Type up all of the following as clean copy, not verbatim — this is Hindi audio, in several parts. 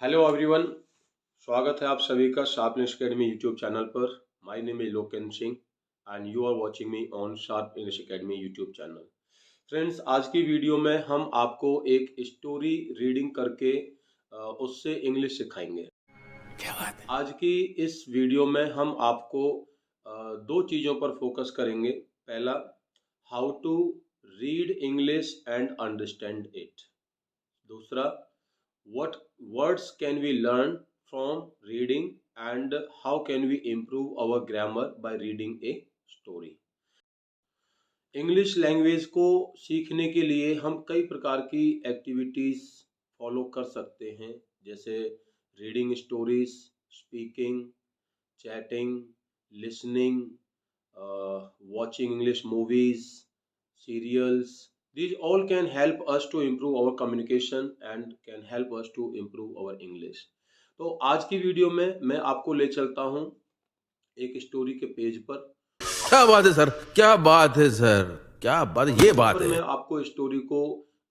हेलो एवरीवन, स्वागत है आप सभी का Sharp English Academy YouTube channel पर। My name is Loken Singh and you are watching me on Sharp English Academy YouTube channel. Friends, आज की वीडियो में हम आपको एक स्टोरी रीडिंग करके उससे इंग्लिश सिखाएंगे। क्या बात है। आज की इस वीडियो में हम आपको दो चीज़ों पर फोकस करेंगे। पहला, how to read English and understand it. दूसरा, what words can we learn from reading and how can we improve our grammar by reading a story। English language को सीखने के लिए हम कई प्रकार की एक्टिविटीज़ फॉलो कर सकते हैं, जैसे reading stories, speaking, chatting, listening, watching English movies, serials. These all can help us to improve our communication and can help us to improve our English। तो आज की वीडियो में मैं आपको ले चलता हूँ एक स्टोरी के पेज पर। क्या बात है सर, क्या बात है सर, क्या बात, ये यहाँ बात पर है। मैं आपको स्टोरी को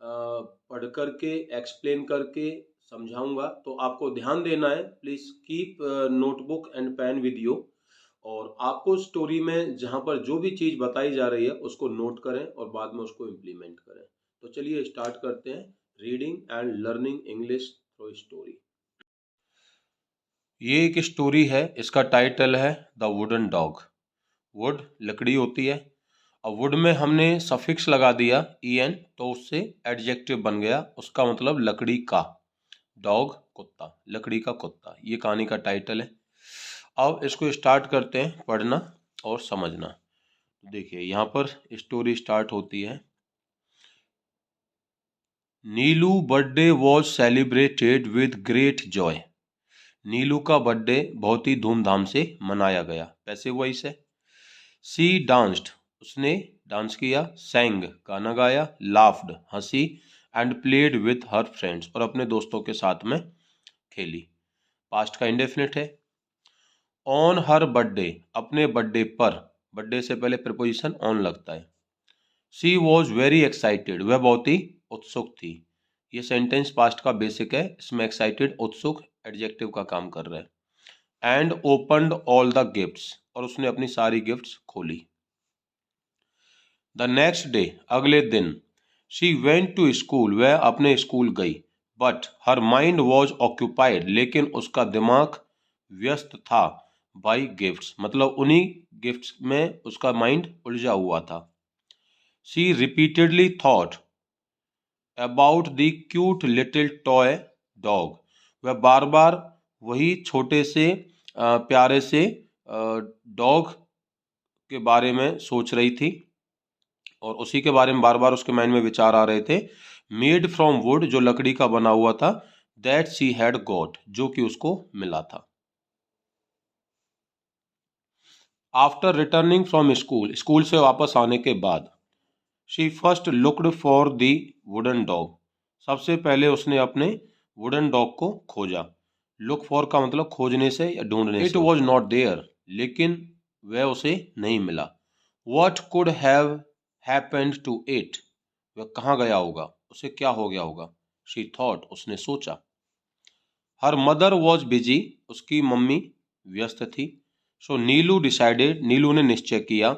पढ़ करके एक्सप्लेन करके समझाऊंगा, तो आपको ध्यान देना है। Please keep notebook and pen with you, और आपको स्टोरी में जहाँ पर जो भी चीज़ बताई जा रही है उसको नोट करें और बाद में उसको इम्प्लीमेंट करें। तो चलिए स्टार्ट करते हैं reading and learning English through story. ये एक स्टोरी है, इसका टाइटल है द वुडन डॉग। वुड लकड़ी होती है, और वुड में हमने सफिक्स लगा दिया en, तो उससे एडजेक्टिव बन गया, उसका मतलब लकड़ी का। डॉग कुत्ता, लकड़ी का कुत्ता, ये कहानी का टाइटल है। अब इसको स्टार्ट करते हैं पढ़ना और समझना। देखिए यहाँ पर स्टोरी स्टार्ट होती है। Neelu birthday was celebrated with great joy. Neelu का बर्थडे बहुत ही धूमधाम से मनाया गया। पैसे वॉइस है। सी डांस्ड, उसने डांस किया। सैंग, गाना गाया। लाफ्ड, हंसी। And played with her friends, और अपने दोस्तों के साथ में खेली। पास्ट का इंडेफिनिट है। ऑन हर बर्थडे, अपने बर्थडे पर, बर्थडे से पहले प्रीपोजिशन ऑन लगता है। शी वॉज वेरी एक्साइटेड, वह बहुत ही उत्सुक थी। ये सेंटेंस पास्ट का बेसिक है, इसमें एक्साइटेड, उत्सुक एडजेक्टिव का काम कर रहा है। And opened all the gifts, और उसने अपनी सारी गिफ्ट्स खोली। द नेक्स्ट डे, अगले दिन, शी वेंट टू स्कूल, वह अपने स्कूल गई। But her mind was occupied, लेकिन उसका दिमाग व्यस्त था। बाई गिफ्ट्स, मतलब उन्हीं गिफ्ट्स में उसका माइंड उलझा हुआ था। She repeatedly thought about the cute little toy dog, वह बार बार वही छोटे से प्यारे से डॉग के बारे में सोच रही थी, और उसी के बारे में बार बार उसके माइंड में विचार आ रहे थे। मेड फ्रॉम वुड, जो लकड़ी का बना हुआ था। दैट शी हैड गॉट, जो कि उसको मिला था। After returning from school, school से वापस आने के बाद, she first looked for the wooden dog, सबसे पहले उसने अपने वुडन डॉग को खोजा। लुक फॉर का मतलब खोजने से या ढूंढने से। इट वॉज नॉट देयर, लेकिन वह उसे नहीं मिला। What could have happened to it, वह कहाँ गया होगा, उसे क्या हो गया होगा। शी थॉट, उसने सोचा। हर मदर वॉज बिजी, उसकी मम्मी व्यस्त थी। सो नीलू डिसाइडेड, नीलू ने निश्चय किया।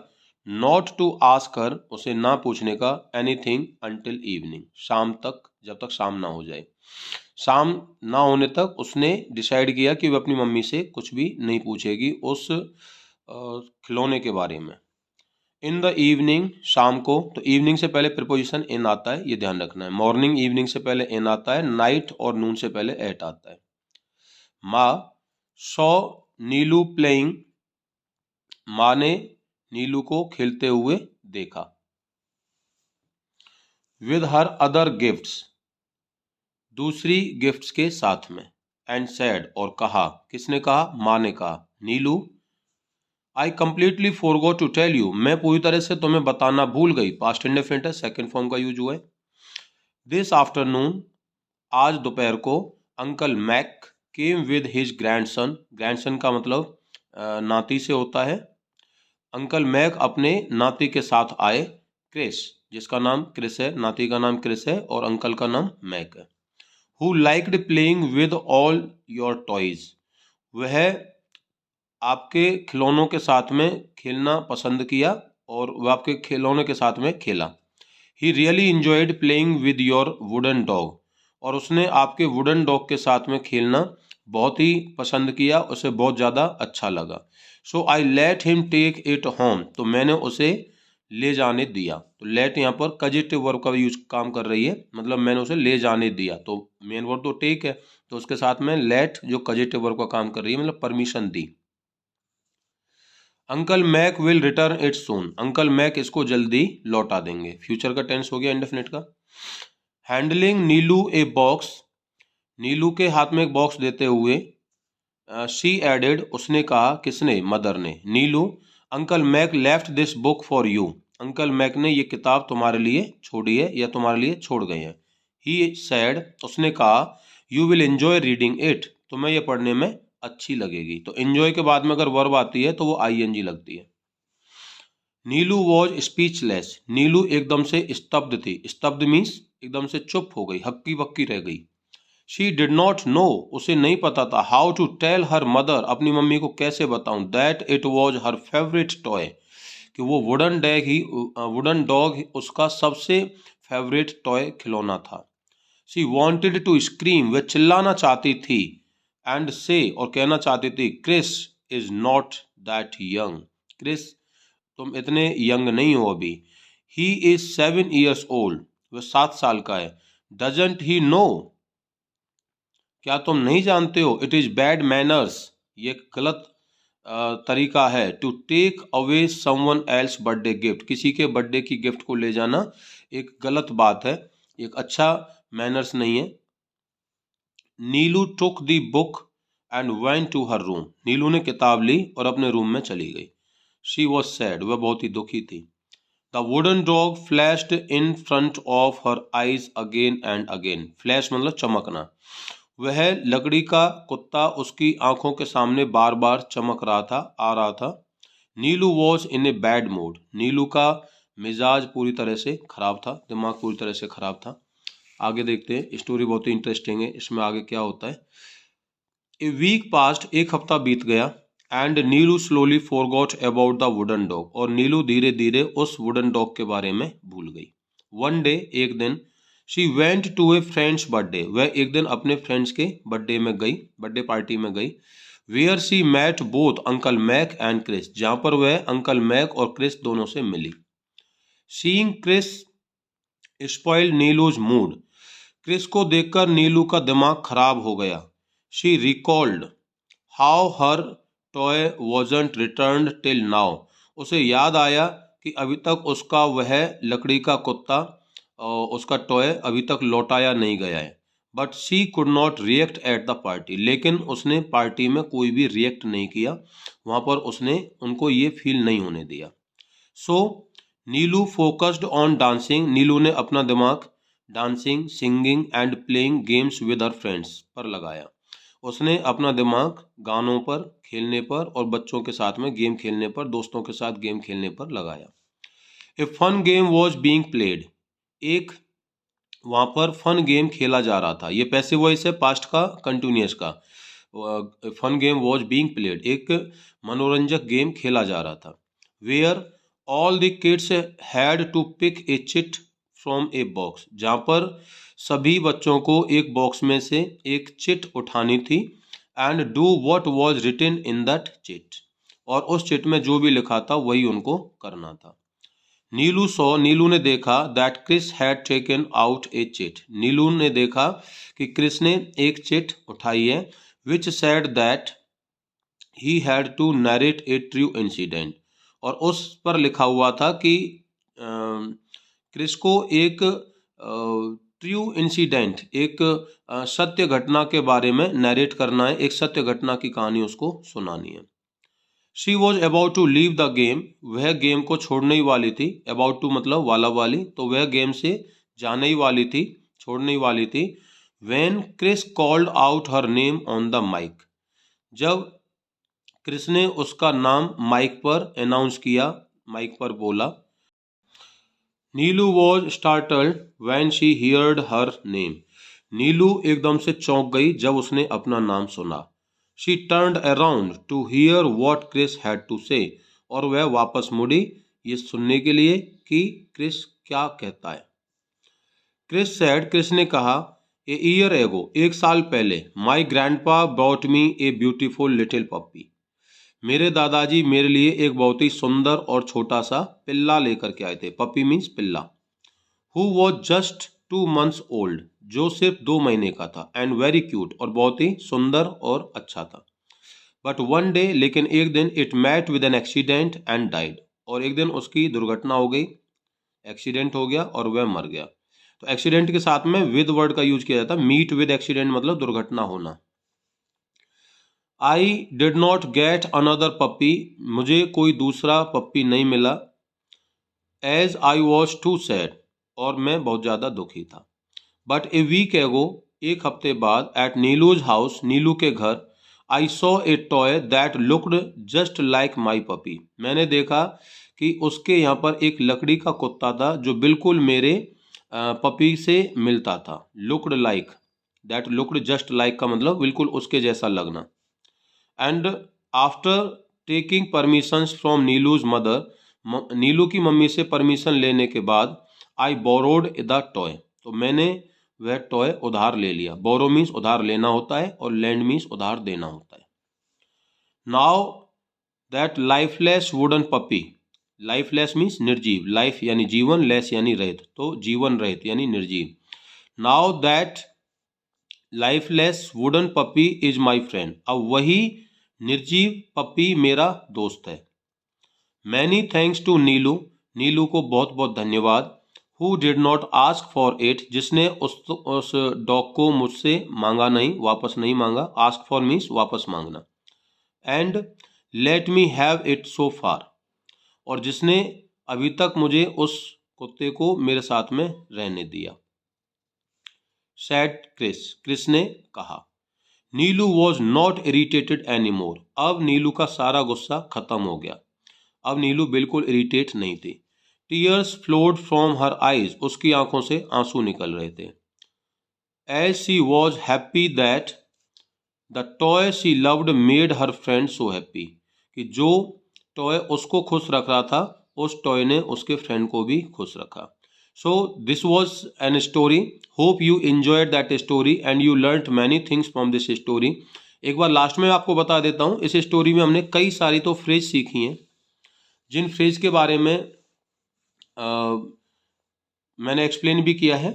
नॉट टू आस्क हर, उसे ना पूछने का। एनीथिंग अंटिल इवनिंग, शाम तक, जब तक शाम ना हो जाए। शाम ना होने तक उसने डिसाइड किया कि वह अपनी मम्मी से कुछ भी नहीं पूछेगी उस खिलौने के बारे में। इन द इवनिंग, शाम को, तो इवनिंग से पहले प्रीपोजिशन इन आता है, ये ध्यान रखना है। मॉर्निंग, इवनिंग से पहले इन आता है। नाइट और नून से पहले एट आता है। माँ सॉ नीलू प्लेइंग, माँ ने नीलू को खेलते हुए देखा। विद हर अदर गिफ्ट्स, दूसरी गिफ्ट्स के साथ में। एंड सैड, और कहा, किसने कहा, माँ ने कहा। Neelu, I completely forgot to tell you, मैं पूरी तरह से तुम्हें बताना भूल गई। पास्ट इंडेफिनिट है, सेकंड फॉर्म का यूज हुआ है। दिस आफ्टरनून, आज दोपहर को, uncle Mac came with his grandson, grandson का मतलब नाती से होता है। अंकल मैक अपने नाती के साथ आए। क्रिस, जिसका नाम क्रिस है, नाती का नाम क्रिस है और अंकल का नाम मैक है। Who liked playing with all your toys, वह आपके खिलौनों के साथ में खेलना पसंद किया और वह आपके खिलौनों के साथ में खेला। He really enjoyed playing with your wooden dog, और उसने आपके वुडन डॉग के साथ में खेलना बहुत ही पसंद किया, उसे बहुत ज़्यादा अच्छा लगा। So I let him take it home, तो मैंने उसे ले जाने दिया। तो लेट यहाँ पर कजेटिव वर्ब का यूज काम कर रही है, मतलब मैंने उसे ले जाने दिया। तो मेन वर्ब तो टेक है, तो उसके साथ में लेट जो कजेटिव वर्ब का काम कर रही है, मतलब परमिशन दी। Uncle Mac will return it soon, uncle Mac इसको जल्दी लौटा देंगे। फ्यूचर का टेंस हो गया इंडेफिनिट का। हैंडलिंग नीलू ए बॉक्स, नीलू के हाथ में एक बॉक्स देते हुए शी एडेड, उसने कहा, किसने, मदर ने, Neelu, uncle Mac left this book for you, uncle Mac ने ये किताब तुम्हारे लिए छोड़ी है या तुम्हारे लिए छोड़ गए हैं। ही सैड, उसने कहा, you will enjoy reading it, तुम्हें यह पढ़ने में अच्छी लगेगी। तो एंजॉय के बाद में अगर वर्ब आती है तो वो आईएनजी लगती है। नीलू वॉज स्पीचलेस, नीलू एकदम से स्तब्ध थी, स्तब्ध मीन्स एकदम से चुप हो गई, हक्की बक्की रह गई। शी डिड नॉट नो, उसे नहीं पता था, how to tell her mother, अपनी मम्मी को कैसे बताऊं, that it was her favourite toy, कि वो वुडन डॉग उसका सबसे फेवरेट टॉय खिलौना था। शी वॉन्टेड टू स्क्रीम, वह चिल्लाना चाहती थी, एंड से, और कहना चाहती थी, Chris is not that young, Chris तुम इतने यंग नहीं हो अभी। ही इज 7 years ओल्ड, वह 7 साल का है। डजंट ही नो, क्या तुम नहीं जानते हो, इट इज बैड मैनर्स, ये गलत तरीका है, to take away someone else birthday gift, किसी के बर्थडे की गिफ्ट को ले जाना एक गलत बात है, एक अच्छा मैनर्स नहीं है। Neelu took the book and went to her room, Neelu ने किताब ली और अपने रूम में चली गई। शी वॉज सैड, वह बहुत ही दुखी थी। The wooden dog flashed in front of her eyes again and again, flash मतलब चमकना, वह लकड़ी का कुत्ता उसकी आंखों के सामने बार बार चमक रहा था, आ रहा था। Neelu was in a bad mood, Neelu का मिजाज पूरी तरह से खराब था, दिमाग पूरी तरह से खराब था। आगे देखते हैं, स्टोरी बहुत ही इंटरेस्टिंग है, इसमें आगे क्या होता है। ए वीक पास्ट, एक हफ्ता बीत गया, and Neelu slowly forgot about the wooden dog, और नीलू धीरे धीरे उस वुडन डॉग के बारे में भूल गई। वन डे, एक दिन, she went to a friend's birthday, वह एक दिन अपने फ्रेंड्स के बर्थडे में गई, बर्थडे पार्टी में गई। Where she met both uncle Mac and Chris, जहां पर वह अंकल मैक और क्रिस दोनों से मिली। Seeing Chris spoiled Neelu's mood, Chris को देखकर नीलू का दिमाग खराब हो गया। She recalled how her toy wasn't returned till now, उसे याद आया कि अभी तक उसका वह लकड़ी का कुत्ता उसका टॉय अभी तक लौटाया नहीं गया है। But she could not react at the party, लेकिन उसने पार्टी में कोई भी रिएक्ट नहीं किया, वहाँ पर उसने उनको ये फील नहीं होने दिया। सो नीलू फोकस्ड ऑन डांसिंग, नीलू ने अपना दिमाग dancing, singing and playing games with her friends पर लगाया, उसने अपना दिमाग गानों पर, खेलने पर और बच्चों के साथ में गेम खेलने पर, दोस्तों के साथ गेम खेलने पर लगाया। A fun game was being played, एक वहाँ पर फन गेम खेला जा रहा था, ये पैसिव वॉइस है पास्ट का कंटिन्यूअस का। Fun game was being played, एक मनोरंजक गेम खेला जा रहा था। Where all the kids had to pick a chit from a box, जहाँ पर सभी बच्चों को एक बॉक्स में से एक चिट उठानी थी, and do what was written in that chit, और उस चिट में जो भी लिखा था वही उनको करना था। नीलू सो, नीलू ने देखा, that Chris had taken out a chit, Neelu ने देखा कि क्रिस ने एक चिट उठाई है, which said that he had to narrate a true incident, और उस पर लिखा हुआ था कि क्रिस को एक ट्रू इंसिडेंट, एक सत्य घटना के बारे में नरेट करना है, एक सत्य घटना की कहानी उसको सुनानी है। She was about to leave the game, वह गेम को छोड़ने ही वाली थी, अबाउट टू मतलब वाला वाली, तो वह गेम से जाने ही वाली थी, छोड़ने ही वाली थी। When Chris called out her name on the mike, जब क्रिस ने उसका नाम माइक पर अनाउंस किया, माइक पर बोला। Neelu was startled when she heard her name, Neelu एकदम से चौंक गई जब उसने अपना नाम सुना। She turned around to hear what Chris had to say, और वह वापस मुड़ी ये सुनने के लिए कि क्रिस क्या कहता है। क्रिस ने कहा, ए ईयर एगो, एक साल पहले, my grandpa brought me a beautiful little puppy, मेरे दादाजी मेरे लिए एक बहुत ही सुंदर और छोटा सा पिल्ला लेकर के आए थे। पपी मीन्स पिल्ला। Who was just 2 months old, जो सिर्फ 2 महीने का था, एंड वेरी क्यूट, और बहुत ही सुंदर और अच्छा था। बट वन डे, लेकिन एक दिन, it met with an accident and died, और एक दिन उसकी दुर्घटना हो गई, एक्सीडेंट हो गया और वह मर गया। तो एक्सीडेंट के साथ में विद वर्ड का यूज किया जाता है। मीट विद एक्सीडेंट मतलब दुर्घटना होना। I did not get another puppy, मुझे कोई दूसरा पप्पी नहीं मिला। As I was too sad, और मैं बहुत ज़्यादा दुखी था। बट ए वीक एगो, एक हफ्ते बाद, एट नीलूज हाउस, नीलू के घर, I saw a toy that looked just like my puppy, मैंने देखा कि उसके यहाँ पर एक लकड़ी का कुत्ता था जो बिल्कुल मेरे पपी से मिलता था। Looked like, that looked just like का मतलब बिल्कुल उसके जैसा लगना। And after taking permissions from Neelu's mother, Neelu की मम्मी से परमिशन लेने के बाद, आई बोरोड द टॉय, तो मैंने वह टॉय उधार ले लिया। बोरो मीन्स उधार लेना होता है, और लैंड मीन्स उधार देना होता है। Now that lifeless wooden puppy, lifeless means निर्जीव, लाइफ यानी जीवन, लेस यानी रहित, तो जीवन रहित यानी निर्जीव। Now that lifeless wooden puppy is my friend, अब वही निर्जीव पपी मेरा दोस्त है। मैनी थैंक्स टू नीलू, नीलू को बहुत बहुत धन्यवाद। Who did not ask for it, जिसने उस डॉग को मुझसे मांगा नहीं, वापस नहीं मांगा। आस्क फॉर मीन्स वापस मांगना। And let me have it so far, और जिसने अभी तक मुझे उस कुत्ते को मेरे साथ में रहने दिया। सैड क्रिस, क्रिस ने कहा। Neelu was not irritated any more, अब नीलू का सारा गुस्सा खत्म हो गया। अब नीलू बिल्कुल इरिटेट नहीं थी। Tears flowed from her eyes, उसकी आंखों से आंसू निकल रहे थे। As she was happy that the toy she loved made her friend so happy, कि जो टॉय उसको खुश रख रहा था, उस टॉय ने उसके फ्रेंड को भी खुश रखा। So this was an story. Hope you enjoyed that story and you learned many things from this story. एक बार लास्ट में आपको बता देता हूँ, इस स्टोरी में हमने कई सारी तो फ्रेज सीखी हैं, जिन फ्रेज के बारे में मैंने एक्सप्लेन भी किया है।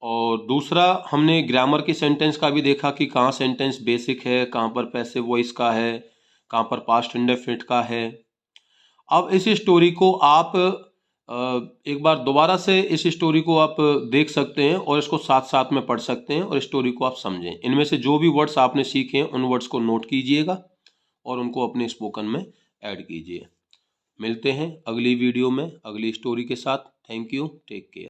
और दूसरा, हमने ग्रामर की सेंटेंस का भी देखा कि कहाँ सेंटेंस बेसिक है, कहाँ पर पैसिव वॉइस का है, कहाँ पर पास्ट इंडेफिनिट का है। अब इस स्टोरी को आप एक बार दोबारा से इस स्टोरी को आप देख सकते हैं, और इसको साथ साथ में पढ़ सकते हैं, और स्टोरी को आप समझें। इनमें से जो भी वर्ड्स आपने सीखे हैं, उन वर्ड्स को नोट कीजिएगा और उनको अपने स्पोकन में ऐड कीजिए। मिलते हैं अगली वीडियो में अगली स्टोरी के साथ। Thank you, take care.